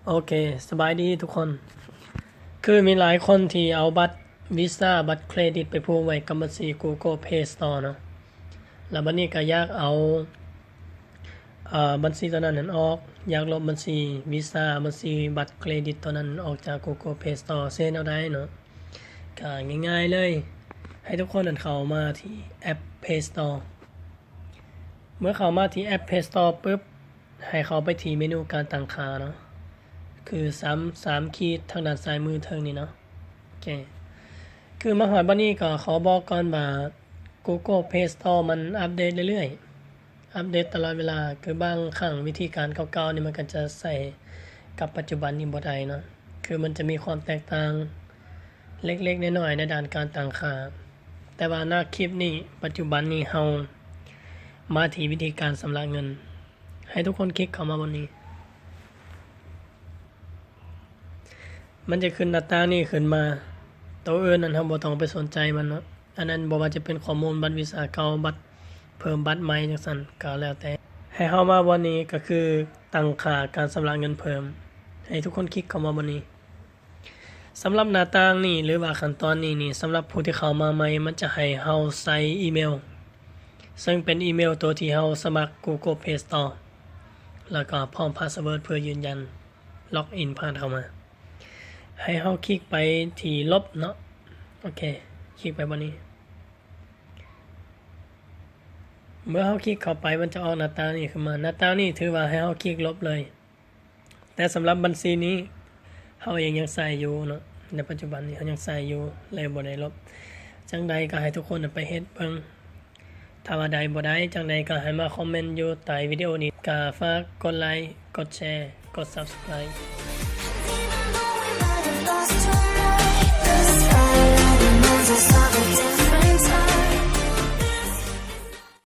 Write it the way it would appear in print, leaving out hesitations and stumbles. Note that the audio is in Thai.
โอเคสบายดีทุกคนคือมีหลายคนที่เอาบัตรวีซ่าบัตรเครดิตไปผูกไว้กับบัญชี Google Play Store เนาะแล้วบัดนี้ก็อยากเอาบัญชีตัวนั้นออกอยากลบบัญชีวีซ่าบัญชีบัตรเครดิตตัวนั้นออกจาก Google Play Store เซ็นเอาได้เนาะก็ง่ายๆเลยให้ทุกคนเข้ามาที่แอป Play Store เมื่อเข้ามาที่แอป Play Store ปุ๊บให้เข้าไปที่เมนูการตั้งค่าเนาะคือ3ขีดทางด้านซ้ายมือเทิงนี่เนาะโอเคคือมาหอดบัดนี้ก็ขอบอกก่อนว่า Google Play Store มันอัปเดตเรื่อยๆอัปเดตตลอดเวลาคือบางครั้งวิธีการเก่าๆนี่มันก็จะใส่กับปัจจุบันนี้บ่ได้เนาะคือมันจะมีความแตกต่างเล็กๆน้อยๆในด้านการตั้งค่าแต่ว่าหน้าคลิปนี้ปัจจุบันนี้เฮามาที่วิธีการชำระเงินให้ทุกคนคลิกเข้ามาบนนี้มันจะขึ้นหน้าต่างนี้ขึ้นมาตัวอื่นนั้นเราบ่ต้องไปสนใจมันเนาะอันนั้นบ่ว่าจะเป็นข้อมูลบัตรวีซ่าเก่าบัตรเพิ่มบัตรใหม่จังซั่นก็แล้วแต่ให้เฮามาวันนี้ก็คือตั้งค่าการชำระเงินเพิ่มให้ทุกคนคลิกเข้ามาบนนี้สำหรับหน้าต่างนี้หรือว่าขั้นตอนนี้นี่สำหรับผู้ที่เข้ามาใหม่มันจะให้เฮาใส่อีเมลซึ่งเป็นอีเมลตัวที่เฮาสมัคร Google Play Store แล้วก็พร้อมพาสเวิร์ดเพื่อยืนยันล็อกอินผ่านเข้ามาให้เฮาคลิกไปที่ลบเนาะโอเคคลิกไปบนนี้เมื่อเฮาคลิกเข้าไปมันจะออกหน้าตานี้ขึ้นมาหน้าตานี้ถือว่าให้เฮาคลิกลบเลยแต่สำหรับบัญชีนี้เฮายังใส่อยู่เนาะในปัจจุบันนี้เฮายังใส่อยู่เลยบ่ได้ลบจังใดก็ให้ทุกคนไปเฮ็ดเบิ่งถ้าว่าใดบ่ได้จังใดก็ให้มาคอมเมนต์อยู่ใต้วิดีโอนี้ก็ฝากกดไลค์กดแชร์กด Subscribe